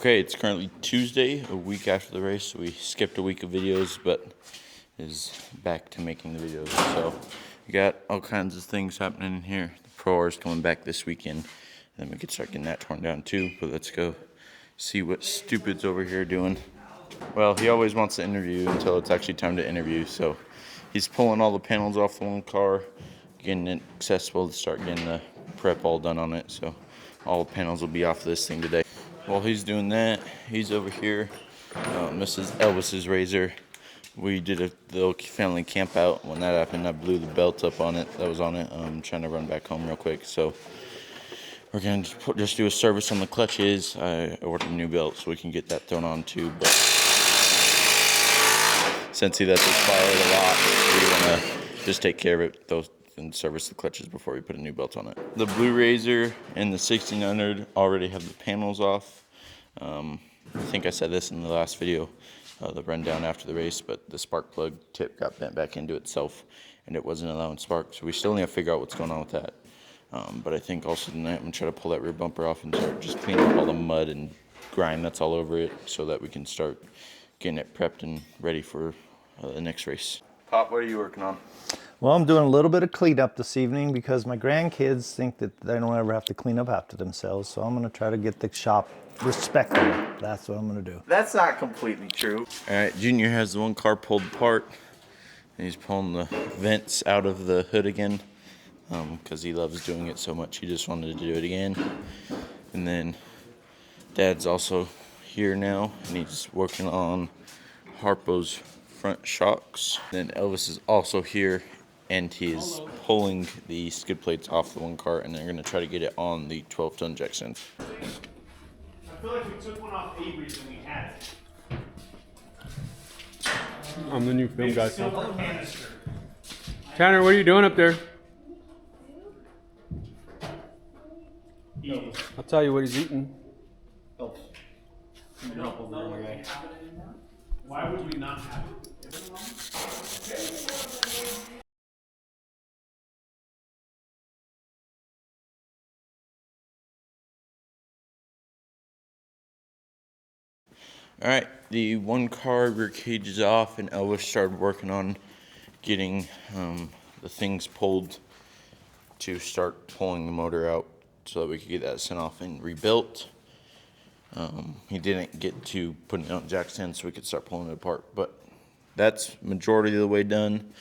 Okay, it's currently Tuesday, a week after the race. We skipped a week of videos, but is back to making the videos. So we got all kinds of things happening in here. The Pro is coming back this weekend, and then we could start getting that torn down too. But let's go see what Stupid's over here doing. Well, he always wants to interview until it's actually time to interview. So he's pulling all the panels off the one car, getting it accessible to start getting the prep all done on it. So all the panels will be off this thing today. While he's doing that, he's over here. Mrs. Elvis's razor. We did a little family camp out. When that happened, I blew the belt up on it that was on it. I'm trying to run back home real quick. So we're going to just do a service on the clutches. I ordered a new belt so we can get that thrown on too. But since he lets us borrow it a lot, we want to just take care of it and service the clutches before we put a new belt on it. The Blue Razor and the 1600 already have the panels off. I think I said this in the last video, the rundown after the race, but the spark plug tip got bent back into itself and it wasn't allowing spark. So we still need to figure out what's going on with that. But I think also tonight I'm going to try to pull that rear bumper off and start just cleaning up all the mud and grime that's all over it so that we can start getting it prepped and ready for the next race. Pop, what are you working on? Well, I'm doing a little bit of cleanup this evening because my grandkids think that they don't ever have to clean up after themselves. So I'm going to try to get the shop respectable. That's what I'm going to do. That's not completely true. All right, Junior has the one car pulled apart. And he's pulling the vents out of the hood again because he loves doing it so much. He just wanted to do it again. And then Dad's also here now, and he's working on Harpo's front shocks. Then Elvis is also here, and he is pulling the skid plates off the one car, and they're going to try to get it on the 12-ton jack stands. I feel like we took one off Avery's and we had it. I'm the new film guy. Tanner, what are you doing up there? I'll tell you what he's eating. Why would we not have it? All right, the one car rear cage is off, and Elvis started working on getting the things pulled to start pulling the motor out so that we could get that sent off and rebuilt. He didn't get to putting it on jack stand so we could start pulling it apart, but that's majority of the way done.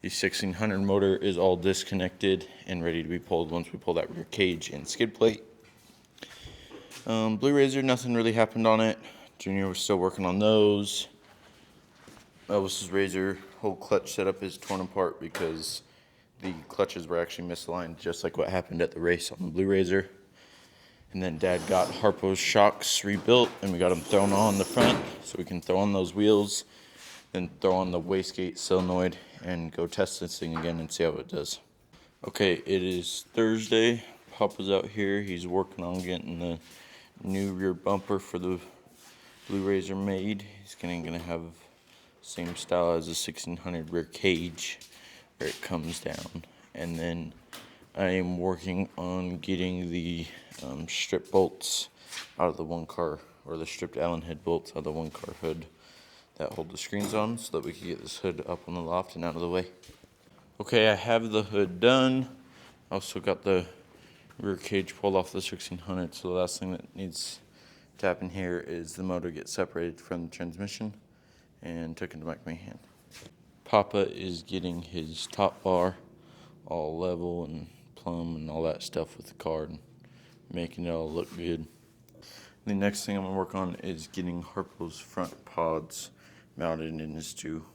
The 1600 motor is all disconnected and ready to be pulled once we pull that rear cage and skid plate. Blue Razor, nothing really happened on it. Junior was still working on those. Elvis's Razor whole clutch setup is torn apart because the clutches were actually misaligned, just like what happened at the race on the Blue Razor. And then Dad got Harpo's shocks rebuilt, and we got them thrown on the front so we can throw on those wheels, then throw on the wastegate solenoid and go test this thing again and see how it does. Okay, it is Thursday. Papa's out here. He's working on getting the new rear bumper for the Blue Razor made. He's gonna have the same style as the 1600 rear cage where it comes down. And then I am working on getting the strip bolts out of the one car, or the stripped Allen head bolts out of the one car hood that hold the screens on so that we can get this hood up on the loft and out of the way. Okay, I have the hood done. Also got the rear cage pulled off the 1600, so the last thing that needs to happen here is the motor gets separated from the transmission and took into my hand. Papa is getting his top bar all level and plumb and all that stuff with the car and making it all look good. The next thing I'm gonna work on is getting Harpo's front pods mounted in his two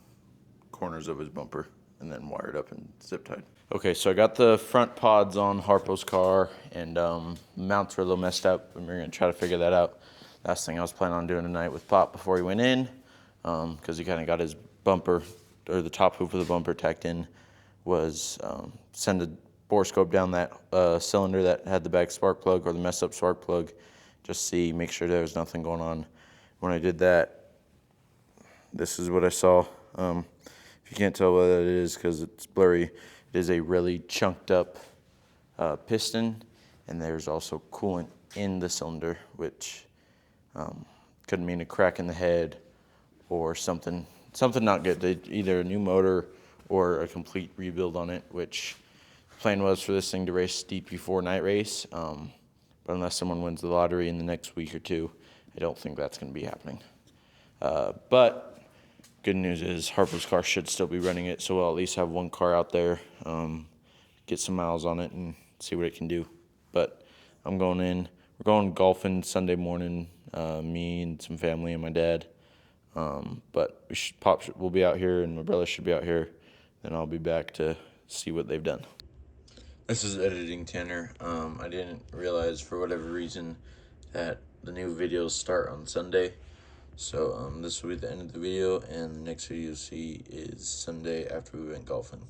corners of his bumper and then wired up and zip tied. Okay, so I got the front pods on Harpo's car, and mounts were a little messed up, and we're gonna try to figure that out. Last thing I was planning on doing tonight with Pop before he went in, because he kind of got his bumper, or the top hoop of the bumper tacked in, was send a borescope down that cylinder that had the bag spark plug or the messed up spark plug, just make sure there was nothing going on. When I did that, this is what I saw. If you can't tell what it is because it's blurry, it is a really chunked up piston, and there's also coolant in the cylinder, which Could mean a crack in the head or something not good. Either a new motor or a complete rebuild on it, which the plan was for this thing to race steep before night race. But unless someone wins the lottery in the next week or two, I don't think that's going to be happening. But good news is Harpo's car should still be running it, so we'll at least have one car out there, get some miles on it and see what it can do. But I'm going in. We're going golfing Sunday morning, me and some family and my dad. But we'll be out here, and my brother should be out here. Then I'll be back to see what they've done. This is editing Tanner. I didn't realize for whatever reason that the new videos start on Sunday. So this will be the end of the video, and the next video you'll see is Sunday after we went golfing.